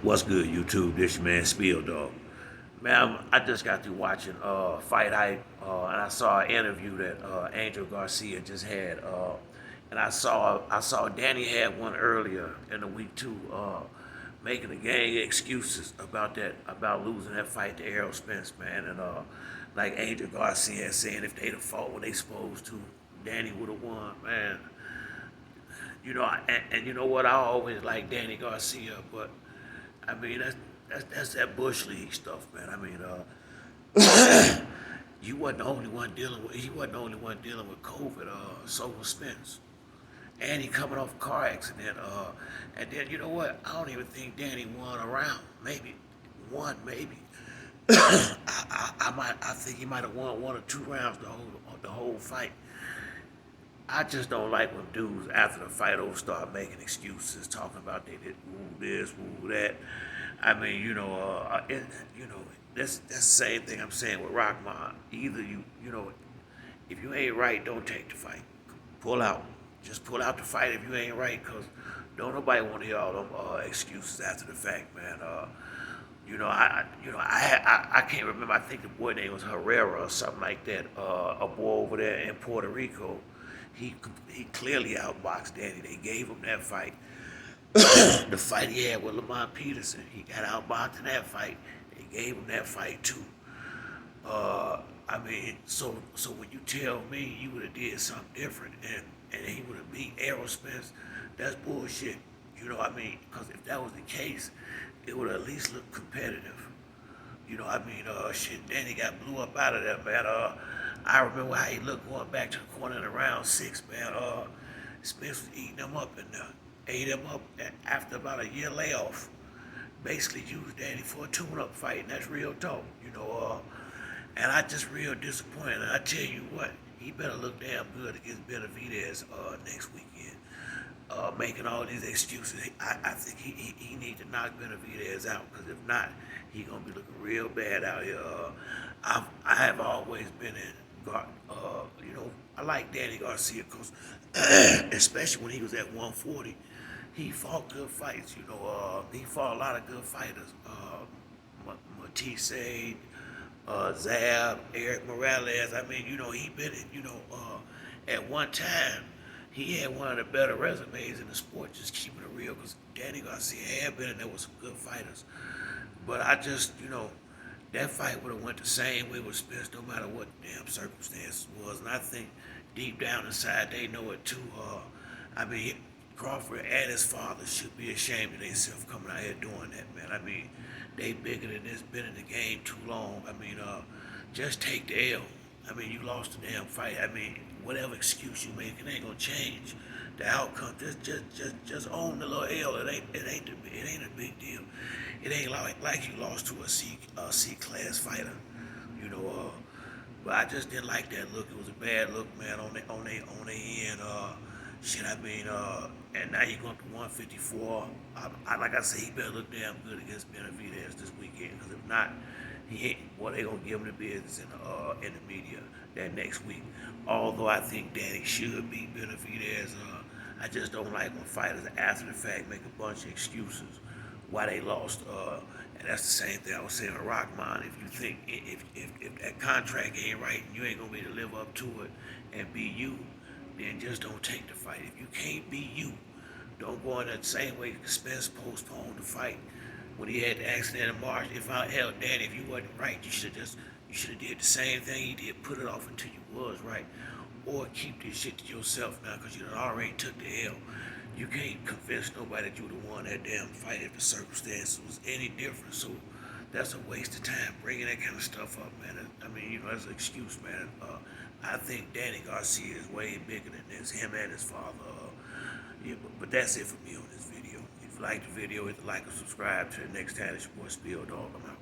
What's good, YouTube? This your man Spiel Dog. Man, I just got through watching Fight Hype, and I saw an interview that Angel Garcia just had, and I saw Danny had one earlier in the week too, making the gang excuses about losing that fight to Errol Spence, man, and like Angel Garcia saying if they'd have fought when they supposed to, Danny would have won, man. And you know what? I always like Danny Garcia, but I mean that's that bush league stuff, man. I mean, you wasn't the only one dealing with he wasn't the only one dealing with COVID. So was Spence, and he coming off a car accident. And then you know what? I don't even think Danny won a round. Maybe one, maybe. I think he might have won 1 or 2 rounds the whole fight. I just don't like when dudes after the fight over start making excuses, talking about they did woo this, woo that. I mean, that's the same thing I'm saying with Rockman. Either if you ain't right, don't take the fight. Pull out. Just pull out the fight if you ain't right, cause don't nobody want to hear all them excuses after the fact, man. I can't remember. I think the boy name was Herrera or something like that. A boy over there in Puerto Rico. He clearly outboxed Danny. They gave him that fight. The fight he had with Lamont Peterson, he got outboxed in that fight. They gave him that fight too. I mean, so when you tell me you would have did something different and he would have beat Errol Spence, that's bullshit. You know what I mean? Because if that was the case, it would at least look competitive. Shit, Danny got blew up out of there, man. I remember how he looked going back to the corner in round 6, man. Spence was eating him up and ate him up after about a year layoff. Basically used Danny for a tune-up fight, and that's real talk, and I just real disappointed. And I tell you what, he better look damn good against Benavidez next weekend. Making all these excuses. I think he need to knock Benavidez out, because if not, he gonna be looking real bad out here. I have always been I like Danny Garcia because, especially when he was at 140, he fought good fights. He fought a lot of good fighters. Matisse, Zab, Eric Morales. I mean, he been at one time, he had one of the better resumes in the sport, just keeping it real, because Danny Garcia had been, and there was some good fighters. But I just, that fight would have went the same way with Spence, no matter what the damn circumstances was. And I think deep down inside, they know it too. I mean, Crawford and his father should be ashamed of themselves coming out here doing that, man. I mean, they bigger than this, been in the game too long. I mean, just take the L. I mean, you lost the damn fight. I mean, whatever excuse you make, it ain't gonna change the outcome. Just own the little L. It ain't a big deal. It ain't like you lost to a C class fighter, you know. But I just didn't like that look. It was a bad look, man, on their end. And now you going to 154. Like I say, he better look damn good against Benavidez this weekend, because if not, he ain't. Boy, they gonna give him the business in the media that next week. Although I think Danny should beat Benavidez, I just don't like when fighters after the fact make a bunch of excuses why they lost. And that's the same thing I was saying with Rockman. If you think if that contract ain't right and you ain't gonna be able to live up to it and be you, then just don't take the fight. If you can't be you, don't go in that same way Spence postponed the fight when he had the accident in March. Hell, Danny, if you wasn't right, you should have did the same thing he did, put it off until you was right, or keep this shit to yourself now, because you done already took the L. You can't convince nobody that you would have won that damn fight if the circumstances was any different. So that's a waste of time bringing that kind of stuff up, man. I mean, that's an excuse, man. I think Danny Garcia is way bigger than this, him and his father. But that's it for me on this video. If you like the video, hit the like and subscribe. Till next time, it's your boy Spiel Dog. I'm out.